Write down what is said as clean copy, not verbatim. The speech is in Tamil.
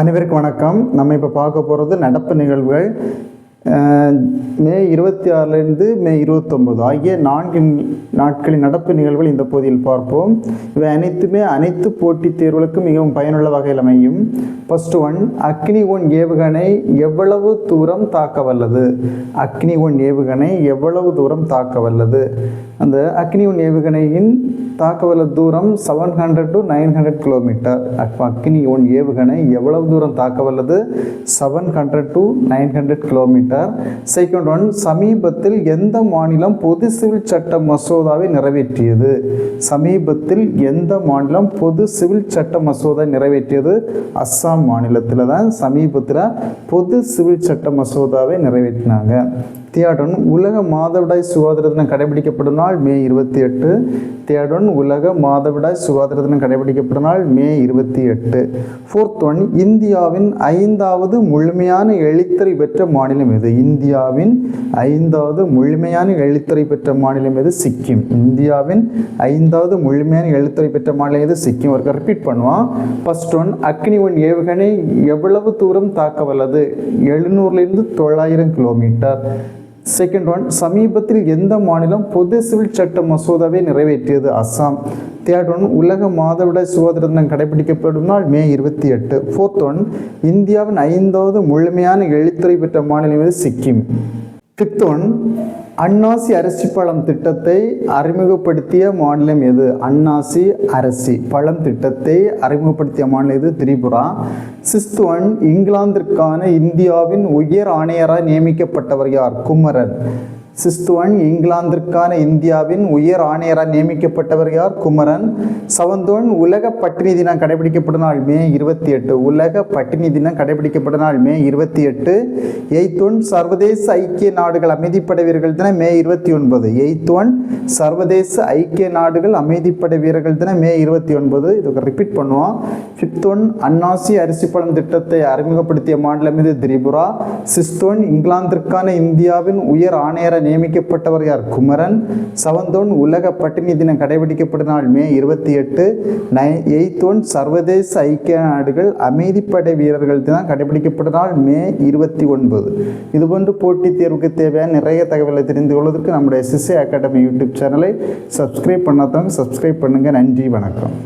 அனைவருக்கும் வணக்கம். நம்ம இப்போ பார்க்க போகிறது நடப்பு நிகழ்வுகள் மே 26லேருந்து மே 29 ஆகிய 4 நாட்களின் நடப்பு நிகழ்வுகள் இந்த பகுதியில் பார்ப்போம். இவை அனைத்துமே அனைத்து போட்டித் தேர்வுகளுக்கும் மிகவும் பயனுள்ள வகையில் அமையும். ஃபர்ஸ்ட் ஒன், அக்னி 1 ஏவுகணை எவ்வளவு தூரம் தாக்க வல்லது? அக்னி 1 ஏவுகணை எவ்வளவு தூரம் தாக்க வல்லது? அந்த அக்னி 1 ஏவுகணையின் தாக்கவல்ல தூரம் 700 to 900 கிலோமீட்டர். அக்னி 1 ஏவுகணை எவ்வளவு தூரம் தாக்க வல்லது? 700 to 900 கிலோமீட்டர். செகண்ட் ஒன், சமீபத்தில் எந்த மாநிலம் பொது சிவில் சட்ட மசோதாவை நிறைவேற்றியது? சமீபத்தில் எந்த மாநிலம் பொது சிவில் சட்ட மசோதா நிறைவேற்றியது? அஸ்ஸாம் மாநிலத்தில் தான் சமீபத்தில் பொது சிவில் சட்ட மசோதாவை நிறைவேற்றினாங்க. தேர்ட் ஒன், உலக மாதவிடாய் சுகாதார தினம் கடைபிடிக்கப்படும் நாள் மே 28. தேர்ட் ஒன், உலக மாதவிடாய் சுகாதார தினம் கடைபிடிக்கப்படும் நாள் மே 28. ஃபோர்த் ஒன், இந்தியாவின் 5வது முழுமையான எழுத்துறை பெற்ற மாநிலம் எது? இந்தியாவின் 5வது முழுமையான எழுத்துறை பெற்ற மாநிலம் எது? சிக்கிம். இந்தியாவின் 5வது முழுமையான எழுத்துறை பெற்ற மாநிலம் எது? சிக்கிம். ஒரு ரிப்பீட் பண்ணுவான். ஃபர்ஸ்ட் ஒன், அக்னி 1 ஏவுகணை எவ்வளவு தூரம் தாக்க வல்லது? 700லிருந்து 900 கிலோமீட்டர். செகண்ட் ஒன், சமீபத்தில் எந்த மாநிலம் பொது சிவில் சட்ட மசோதாவை நிறைவேற்றியது? அஸ்ஸாம். தேர்ட் ஒன், உலக மாதவிடாய் சுகாதார தினம் கடைபிடிக்கப்படும் நாள் மே 28. ஃபோர்த் ஒன், இந்தியாவின் 5வது முழுமையான எழுத்துறை பெற்ற மாநிலம் எது? சிக்கிம். ஃபிஃப்த் ஒன், அன்னாசி அரிசி பழம் திட்டத்தை அறிமுகப்படுத்திய மாநிலம் எது? அன்னாசி அரிசி பழம் திட்டத்தை அறிமுகப்படுத்திய மாநிலம் எது? திரிபுரா. சிக்ஸ்த் ஒன், இங்கிலாந்திற்கான இந்தியாவின் உயர் ஆணையராக நியமிக்கப்பட்டவர் யார்? குமரன். சிக்ஸ்த் ஒன், இங்கிலாந்திற்கான இந்தியாவின் உயர் ஆணையராக நியமிக்கப்பட்டவர் யார்? குமரன். செவன்த் ஒன், உலக பட்டினி தினம் கடைபிடிக்கப்படும் நாள் மே 28. உலக பட்டினி தினம் கடைபிடிக்கப்படும் நாள் மே 28. எய்த் ஒன், சர்வதேச ஐக்கிய நாடுகள் அமைதிப்படை வீரர்கள் தினம் மே 29. எய்த் ஒன், சர்வதேச ஐக்கிய நாடுகள் அமைதிப்படை வீரர்கள் தினம் மே 29. இதுக்கு ரிப்பீட் பண்ணுவோம். ஃபிஃப்த் ஒன், அன்னாசி அரிசி பழம் திட்டத்தை அறிமுகப்படுத்திய மாநிலம் இது? திரிபுரா. சிக்ஸ்த் ஒன், இங்கிலாந்திற்கான இந்தியாவின் உயர் ஆணையராக நியமிக்கப்பட்டவர் யார்? குமரன். செவன்த் ஒன், உலக பட்டினி தினம் கடைபிடிக்கப்படும் நாள் மே 28. எய்த் ஒன், சர்வதேச ஐக்கிய நாடுகள் அமைதிப்படை வீரர்கள் தினம் கடைபிடிக்கப்படும் நாள் மே 29. இதுபோன்று போட்டித் தேர்வுக்கு தேவையான நிறைய தகவலை தெரிந்து கொள்வதற்கு நம்முடைய SSA அகாடமி யூடியூப் சேனலை சப்ஸ்கிரைப் பண்ணாதவங்க சப்ஸ்கிரைப் பண்ணுங்க. நன்றி, வணக்கம்.